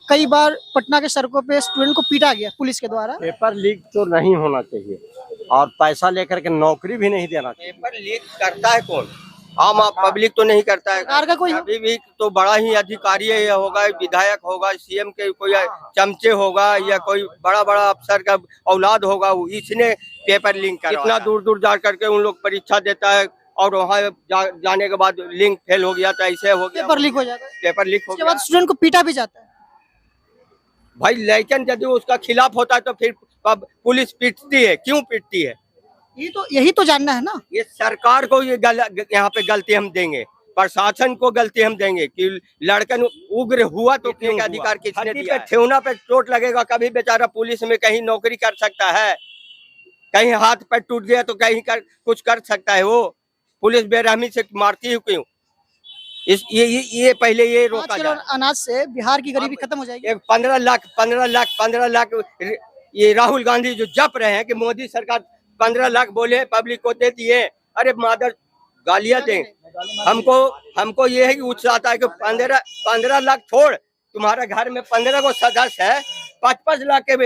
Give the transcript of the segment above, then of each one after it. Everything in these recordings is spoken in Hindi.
कई बार पटना के सड़कों पे स्टूडेंट को पीटा गया पुलिस के द्वारा। पेपर लीक तो नहीं होना चाहिए और पैसा लेकर के नौकरी भी नहीं देना चाहिए। पेपर लीक करता है कौन? आम पब्लिक तो नहीं करता है। सरकार का कोई अभी भी तो बड़ा ही अधिकारी है, होगा विधायक होगा, सीएम के कोई चमचे होगा या कोई बड़ा बड़ा अफसर का औलाद होगा, इसने पेपर लिंक कर इतना दूर दूर जा करके उन लोग परीक्षा देता है और वहाँ जाने के बाद लिंक फेल हो गया तो ऐसे हो गया, पेपर लीक हो जाता है। पेपर लीक हो उसके गया। बाद स्टूडेंट को पीटा भी जाता है। भाई लेकिन यदि उसका खिलाफ होता है तो फिर पुलिस पीटती है, क्यों पीटती है? यही तो जानना है ना। ये सरकार को ये यहाँ पे गलती हम देंगे, प्रशासन को गलती हम देंगे कि लड़कन उग्र हुआ तो क्यों अधिकार किसने दिया? ठेहुना पे चोट लगेगा, कभी बेचारा पुलिस में कहीं नौकरी कर सकता है, कहीं हाथ पैर टूट गया तो कहीं कुछ कर सकता है। वो पुलिस बेरहमी से मारती है क्यों? ये पहले ये रोका जाए। अनाज से बिहार की गरीबी खत्म हो जाएगी। 15 लाख ये राहुल गांधी जो जप रहे हैं कि मोदी सरकार 15 लाख बोले पब्लिक को दे दिए। अरे मादर गालियां दें हमको ये है कि उत्साह आता है कि 15 लाख छोड़, तुम्हारा घर में 15 को सदस्य है, 5-5 लाख के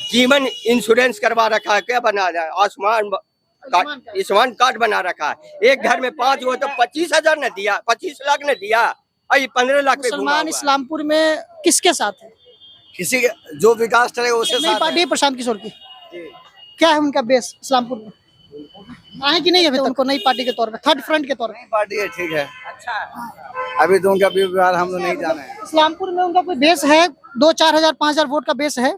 जीवन इंश्योरेंस करवा रखा है, क्या बना रहा है? आयुष्मान कार्ड बना रखा है। एक घर में 5 हो तो 25,000 ने दिया, 25 लाख ने दिया, 15 लाख पे मुसलमान इस्लामपुर में किसके साथ है? किसी जो विकास करे उसे नई पार्टी है प्रशांत किशोर की। क्या है उनका बेस इस्लामपुर में? आए कि नहीं अभी उनको नई पार्टी के तौर पे, थर्ड फ्रंट के तौर पे? नई पार्टी है, ठीक है। अच्छा, अभी तो उनका व्यवहार हम लोग नहीं जाने हैं। इस्लामपुर में उनका कोई बेस है? 2-4 हजार 5 हजार वोट का बेस है?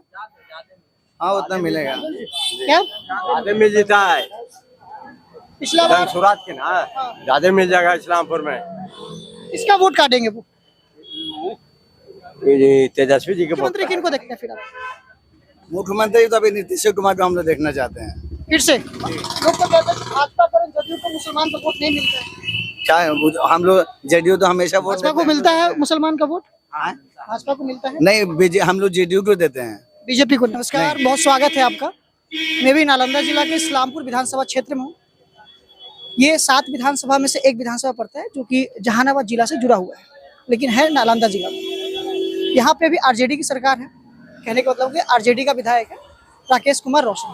हाँ, उतना मिलेगा। क्या ज्यादा मिल जाता है पिछला बार सुरात के ना, ज्यादा मिल जाएगा इस्लामपुर में। इसका वोट काटेंगे वो। तेजस्वी जी के मुख्यमंत्री किनको देखते हैं फिर आप? मुख्यमंत्री तो अभी नीतीश कुमार को हम लोग देखना चाहते हैं। फिर से लोग तो कहते हैं भाजपा करें, जदयू को मुसलमान का वोट नहीं मिलता है। क्या हम लोग जेडीयू तो हमेशा वोट भाजपा को मिलता है मुसलमान का वोट? हाँ? भाजपा को मिलता है नहीं, हम लोग जेडीयू को देते हैं, बीजेपी को। नमस्कार, बहुत स्वागत है आपका। मैं भी नालंदा जिला के इस्लामपुर विधानसभा क्षेत्र में हूँ। ये 7 विधानसभा में से एक विधानसभा पड़ता है जो कि जहानाबाद जिला से जुड़ा हुआ है, लेकिन है नालंदा जिला में। यहाँ पे भी आरजेडी की सरकार है। कहने का मतलब कि आरजेडी का विधायक है राकेश कुमार रोशन,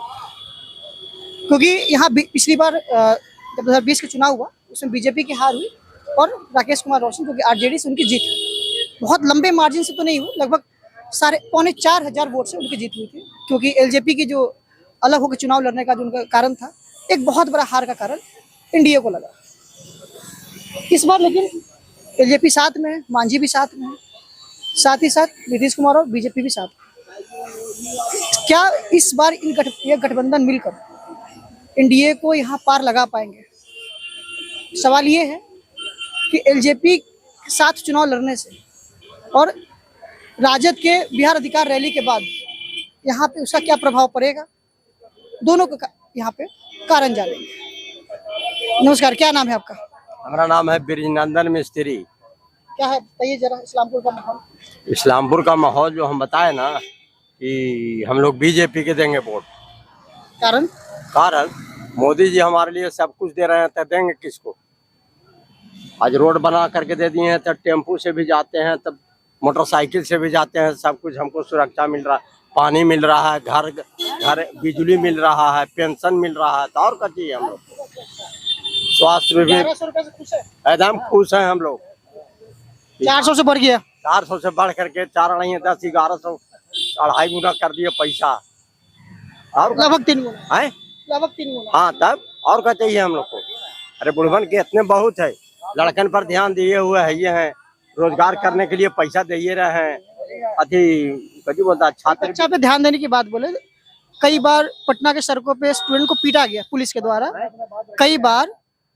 क्योंकि यहाँ पिछली बार जब 2020 के चुनाव हुआ उसमें बीजेपी की हार हुई और राकेश कुमार रोशन क्योंकि आरजेडी से उनकी जीत बहुत लंबे मार्जिन से तो नहीं हुई, लगभग 4,5 हजार वोट से उनकी जीत हुई थी। क्योंकि एलजेपी की जो अलग होकर चुनाव लड़ने का जो उनका कारण था, एक बहुत बड़ा हार का कारण एनडीए को लगा। इस बार लेकिन एलजेपी साथ में है, मांझी भी साथ में है, साथ ही साथ नीतीश कुमार और बीजेपी भी साथ में। क्या इस बार ये गठबंधन मिलकर एनडीए को यहाँ पार लगा पाएंगे? सवाल ये है कि एलजेपी के साथ चुनाव लड़ने से और राजद के बिहार अधिकार रैली के बाद यहाँ पे उसका क्या प्रभाव पड़ेगा, दोनों का यहाँ पे कारण जानेंगे। नमस्कार, क्या नाम है आपका? हमारा नाम है ब्रिजनंदन मिस्त्री। क्या है बताइए जरा इस्लामपुर का माहौल। इस्लामपुर का माहौल जो हम बताए ना कि हम लोग बीजेपी के देंगे वोट। कारण मोदी जी हमारे लिए सब कुछ दे रहे हैं तो देंगे किसको? आज रोड बना करके दे दिए हैं, तब टेम्पू से भी जाते हैं, तब मोटरसाइकिल से भी जाते हैं, सब कुछ हमको सुरक्षा मिल रहा है, पानी मिल रहा है, घर बिजली मिल रहा है, पेंशन मिल रहा है, तो और क्या चाहिए हम लोग? स्वास्थ्य में भी 1100 रुपए से खुश है? एकदम खुश हैं हम लोग। 400 से बढ़ गया? 400 से बढ़ करके 4 नहीं है 10 1100 2.5 गुना कर दिए पैसा, और लगभग 3 गुना है, लगभग 3 गुना। हाँ, तब और क्या चाहिए हम लोग को? अरे बुढ़वन के इतने बहुत है, लड़कन पर ध्यान दिए हुए है, ये हैं रोजगार करने के लिए पैसा दे रहे हैं। अति बोलता छात्र बच्चा पे ध्यान देने की बात बोले, कई बार पटना के सड़कों पे स्टूडेंट को पीटा गया पुलिस के द्वारा। कई बार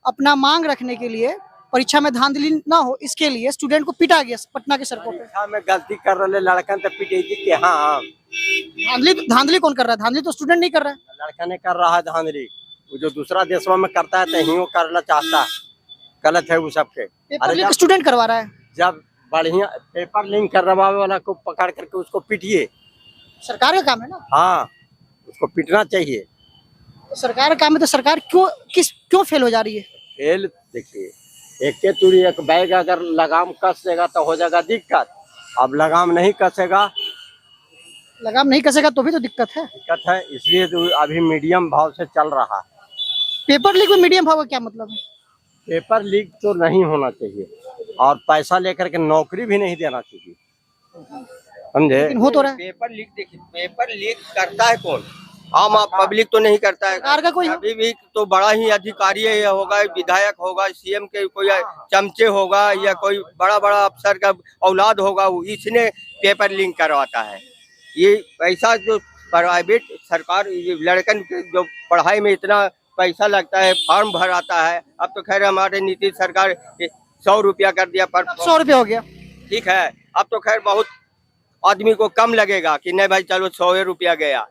अपना मांग रखने के लिए, परीक्षा में धांधली ना हो इसके लिए स्टूडेंट को पीटा गया पटना के सड़कों पे। परीक्षा में गलती कर रहे लड़कन तो पीटेगी कि हाँ, धांधली कौन कर रहा है? धांधली तो स्टूडेंट नहीं कर रहा है, लड़का ने कर रहा है धांधली। वो जो दूसरा देशों में करता है तो ही करना चाहता है, गलत है वो सबके। अरे स्टूडेंट करवा रहा है। जब बढ़िया पेपर लिंक करवावे वाला को पकड़ करके उसको पीटिए, सरकार का काम है ना। हाँ, उसको पीटना चाहिए। तो सरकार का काम है, तो सरकार क्यों फेल हो जा रही है? फेल देखिए, एक के तुरी एक बैग अगर लगाम कस देगा तो हो जाएगा दिक्कत। अब लगाम नहीं कसेगा, लगाम नहीं कसेगा तो भी तो दिक्कत है। दिक्कत है, इसलिए तो अभी मीडियम भाव से चल रहा है। पेपर लीक में मीडियम भाव का क्या मतलब है? पेपर लीक तो नहीं होना चाहिए और पैसा लेकर के नौकरी भी नहीं देना चाहिए, समझे। लेकिन हो तो रहा है। पेपर लीक, देखिए पेपर लीक करता है कौन? आम पब्लिक तो नहीं करता है। सरकार का कोई हो? अभी भी तो बड़ा ही अधिकारी है, होगा विधायक होगा, सीएम के कोई चमचे होगा या कोई बड़ा बड़ा अफसर का औलाद होगा, इसने पेपर लीक करवाता है। ये पैसा जो प्राइवेट सरकार, ये लड़कन के जो पढ़ाई में इतना पैसा लगता है, फॉर्म भराता है। अब तो खैर हमारे नीतीश सरकार 100 रुपया कर दिया पर 100 रुपया हो गया। ठीक है, अब तो खैर बहुत आदमी को कम लगेगा कि नहीं भाई चलो 100 रुपया गया,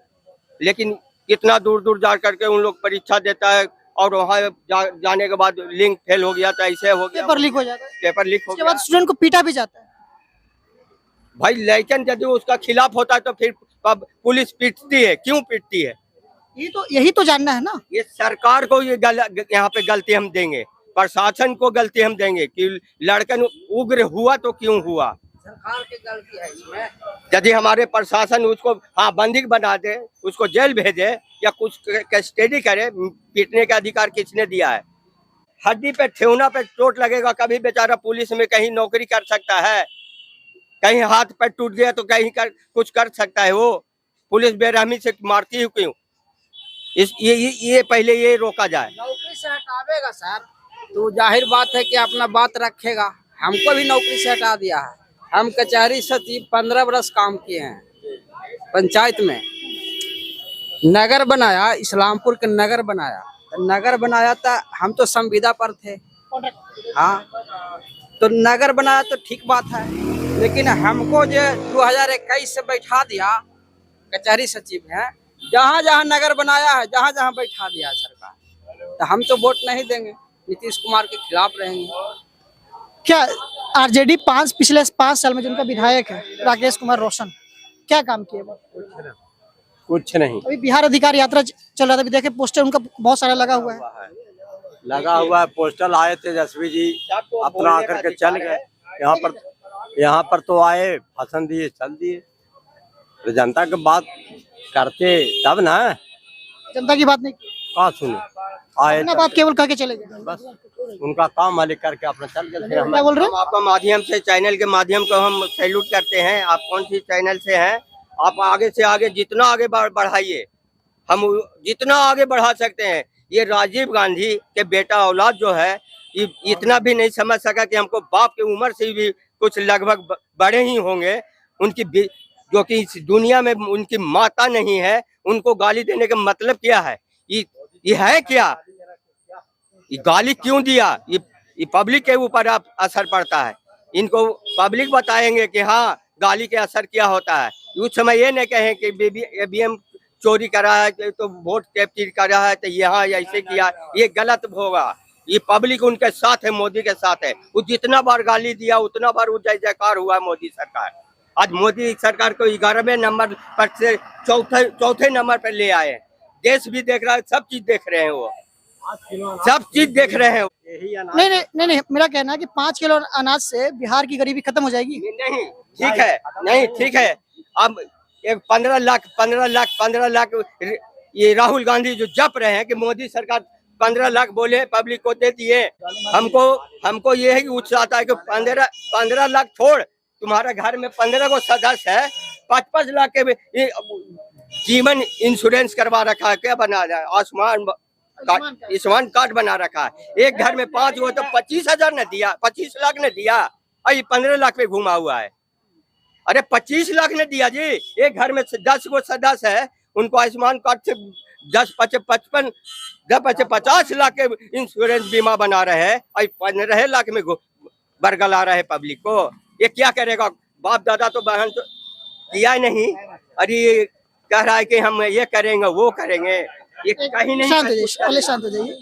लेकिन कितना दूर दूर जा करके उन लोग परीक्षा देता है और वहाँ जाने के बाद लिंक फेल हो गया तो ऐसे हो गया, पेपर लीक हो जाता है। पेपर लीक हो उसके गया। बाद स्टूडेंट को पीटा भी जाता है। भाई लेकिन यदि उसका खिलाफ होता है तो फिर पुलिस पीटती है, क्यों पीटती है? यही तो जानना है ना। ये सरकार को ये यहाँ पे गलती हम देंगे, प्रशासन को गलती हम देंगे कि लड़कन उग्र हुआ तो क्यों हुआ, सरकार की गलती है इसमें। यदि हमारे प्रशासन उसको बंदी बना दे, उसको जेल भेजे या कुछ कस्टडी करे, पीटने का अधिकार किसने दिया है? हड्डी पे ठेहुना पे चोट लगेगा, कभी बेचारा पुलिस में कहीं नौकरी कर सकता है, कहीं हाथ पैर टूट गया तो कहीं कुछ कर सकता है वो। पुलिस बेरहमी से मारती है क्यों? ये पहले ये रोका जाए। नौकरी से हटावेगा सर तो जाहिर बात है कि अपना बात रखेगा। हमको भी नौकरी से हटा दिया है। हम कचहरी सचिव 15 बरस काम किए हैं पंचायत में। नगर बनाया, इस्लामपुर के नगर बनाया, नगर बनाया था, हम तो संविदा पर थे। हाँ, तो नगर बनाया तो ठीक बात है, लेकिन हमको जो 2021 से बैठा दिया कचहरी सचिव है, जहाँ जहाँ नगर बनाया है, जहाँ जहाँ बैठा दिया है सरकार, तो हम तो वोट नहीं देंगे, नीतीश कुमार के खिलाफ रहेंगे। क्या आरजेडी पिछले 5 साल में जिनका विधायक है राकेश कुमार रोशन, क्या काम किए वो? कुछ नहीं। अभी बिहार अधिकार यात्रा चल रहा था, अभी देखे पोस्टर उनका बहुत सारा लगा हुआ है। लगा हुआ है पोस्टर, आए तेजस्वी जी अपना आकर के चल गए। यहाँ पर तो आए, भाषण दिए, चल दिए। तो जनता की बात करते तब ना, जनता की बात नहीं, कहाँ सुने, आए अपना बात केवल कह के चले गए। बस उनका काम वाले करके अपना चल गए। फिर क्या बोल रहे हैं? आपका माध्यम से, चैनल के माध्यम को हम सैल्यूट करते हैं। आप कौन सी चैनल से हैं? आप आगे से आगे जितना आगे बढ़ाइए, हम जितना आगे बढ़ा सकते हैं। ये राजीव गांधी के बेटा औलाद जो है, ये इतना भी नहीं समझ सका कि हमको बाप की उम्र से भी कुछ लगभग बड़े ही होंगे, उनकी जो कि इस दुनिया में उनकी माता नहीं है, उनको गाली देने का मतलब क्या है? ये है क्या? ये गाली क्यों दिया? ये पब्लिक के ऊपर आप असर पड़ता है। इनको पब्लिक बताएंगे कि हाँ गाली के असर क्या होता है। उस समय ये नहीं कहें कि ईवीएम चोरी करा है तो वोट कैप्चर करा है तो यहाँ ऐसे किया, ये गलत होगा। ये पब्लिक उनके साथ है, मोदी के साथ है। वो जितना बार गाली दिया उतना बार वो जय जयकार हुआ मोदी सरकार। आज मोदी सरकार को 11वें नंबर पर से चौथे नंबर पर ले आए। देश भी देख रहा है, सब चीज देख रहे हैं, वो सब चीज देख रहे हैं। नहीं, मेरा कहना है कि 5 किलो अनाज से बिहार की गरीबी खत्म हो जाएगी। नहीं ठीक है, नहीं ठीक है। अब एक 15 लाख ये राहुल गांधी जो जप रहे हैं कि मोदी सरकार 15 लाख बोले पब्लिक को दे दिए। हमको ये है कि उत्साह है कि 15 लाख छोड़, तुम्हारे घर में 15 को सदस्य है, 5-5 लाख के जीवन इंश्योरेंस करवा रखा है। क्या बना रहा है? आयुष्मान कार्ड बना रखा है। एक घर में 5 हो तो 25,000 ने दिया, 25 लाख ने दिया। अरे 15 लाख पे घुमा हुआ है। अरे 25 लाख ने दिया जी। एक घर में 10 को सदस्य है, उनको आयुष्मान कार्ड से 50 लाख के इंश्योरेंस बीमा बना रहे हैं। 15 लाख में बरगला रहे पब्लिक को। ये क्या करेगा? बाप दादा तो बहन तो दिया ही नहीं। अरे ये कह रहा है कि हम ये करेंगे वो करेंगे, ये कहीं नहीं। शांत हो जाइए।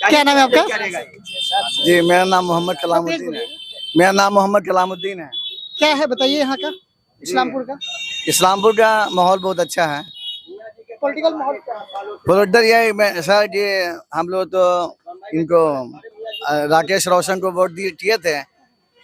क्या नाम है आपका? जी मेरा नाम मोहम्मद कलामुद्दीन है। मेरा नाम मोहम्मद कलामुद्दीन है। क्या है बताइए यहाँ का, इस्लामपुर का? इस्लामपुर का माहौल बहुत अच्छा है। पॉलिटिकल माहौल क्या है? उधर ये सर ये हम लोग तो इनको राकेश रोशन को वोट दिए थे,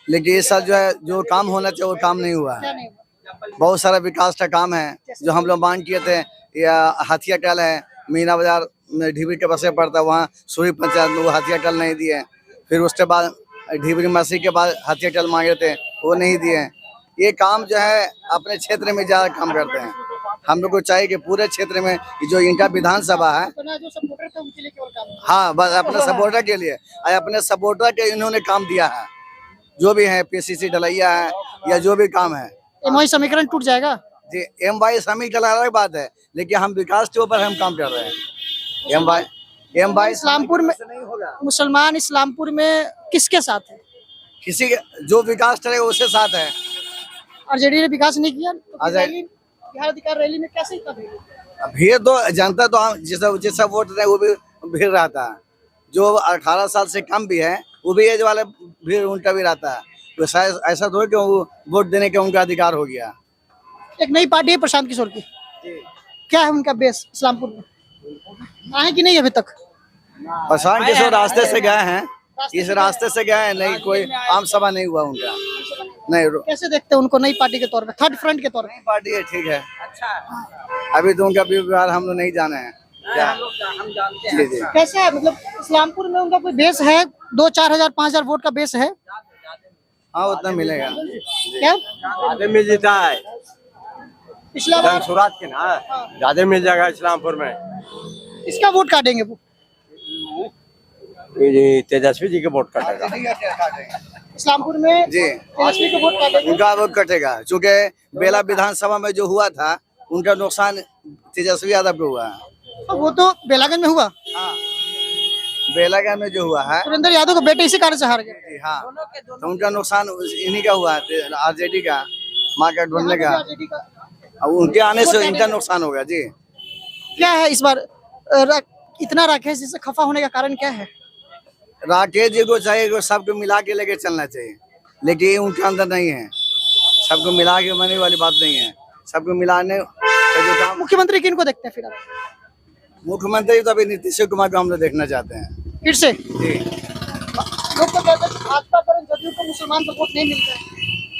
लेकिन इस साल जो है जो काम होना चाहिए वो काम नहीं हुआ क्या है। नहीं हुआ? बहुत सारा विकास का काम है जो हम लोग मांग किए थे, या हाथिया टल है, मीना बाजार में ढीबरी के बसे पड़ता है, वहाँ सूरी पंचायत में वो हाथिया टल नहीं दिए। फिर उसके बाद ढीबरी मसीह के बाद हाथिया टल मांगे थे, वो नहीं दिए। ये काम जो है अपने क्षेत्र में ज्यादा काम करते हैं। हम लोग को चाहिए कि पूरे क्षेत्र में जो इनका विधानसभा है, अपना जो सपोर्टर था उनके लिए केवल काम है। हाँ बस अपने सपोर्टर के लिए, और अपने सपोर्टर के इन्होंने काम दिया है। जो भी है पीसीसी ढलैया है या जो भी काम है एमओयू समीकरण टूट जाएगा। जी। एम.वाई समीकरण अलग बात है, लेकिन हम विकास के ऊपर हम काम कर रहे हैं। एम.वाई इस्लामपुर में नहीं होगा, मुसलमान इस्लामपुर में किसके साथ है? किसी के जो विकास करेगा उसके साथ है। और जेडीयू ने विकास नहीं किया तो फिर अच्छा। रैली, बिहार अधिकार रैली में कैसे इतना भीड़? भीड़ तो जनता तो हम जिसका वोट दें वो भी भीड़ रहता है। जो 18 साल से कम भी है वो भी एज वाले भीड़ उनका भी रहता है। तो शायद ऐसा तो है कि वो वोट देने का उनका अधिकार हो गया। एक नई पार्टी है प्रशांत किशोर की, क्या है उनका बेस इस्लामपुर में? आए कि नहीं अभी तक? प्रशांत किशोर रास्ते से गए हैं, इस रास्ते से गए हैं, नहीं कोई आम सभा नहीं हुआ उनका। नहीं कैसे देखते हैं उनको नई पार्टी के तौर पे, थर्ड फ्रंट के तौर पे? नई पार्टी है, ठीक है। अभी तो उनका व्यवहार हम लोग नहीं जाने हैं क्या। हम जानते जी जी। कैसे है, मतलब इस्लामपुर में उनका कोई बेस है? 2-4 हजार 5 हजार वोट का बेस है हाँ उतना मिलेगा। क्या? ज्यादा मिल जाता है पिछला बार शुरुआत के ना, ज्यादा मिल जाएगा इस्लामपुर में। इसका वोट काटेंगे वो ये तेजस्वी जी के वोट कटेगा। इस्लामपुर में जी। तेजस्वी को वोट काटेंगे। उनका वोट कटेगा, चूँकि बेला विधानसभा में जो हुआ था उनका नुकसान तेजस्वी यादव को हुआ है। तो वो तो बेलागंज में हुआ, बेलागंज में जो हुआ है सुरेंद्र यादव को बेटे इसी कारण से हार गए। जी, हाँ, तो उनका नुकसान इन्हीं का हुआ है, आरजेडी का, मार्केट ढूंढने का। RJD का अब उनके आने से इनका नुकसान होगा जी। क्या है इस बार इतना राकेश जी से खफा होने का कारण क्या है? राकेश जी को चाहिए कि सबको मिला के लेके चलना चाहिए, लेकिन ये उनके अंदर नहीं है। सबको मिला के मरने वाली बात नहीं है, सबको मिलाने का जो काम। मुख्यमंत्री किन को देखते हैं फिर आप? मुख्यमंत्री तो अभी नीतीश कुमार को हम लोग देखना चाहते हैं फिर से जी। लोग तो कहते हैं भाजपा पर जदयू को मुसलमान को वोट नहीं मिलता है।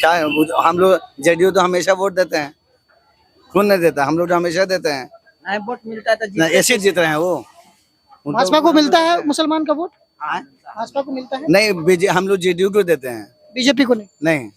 क्या है, हम लोग जेडीयू तो हमेशा वोट देते हैं, कौन नहीं देता, हम लोग तो हमेशा देते हैं। नहीं वोट मिलता है तो ना ऐसे जीत रहे हैं वो। भाजपा को मिलता है मुसलमान का वोट, हाँ? भाजपा को मिलता है, नहीं हम लोग जेडीयू को देते हैं, बीजेपी को नहीं। नहीं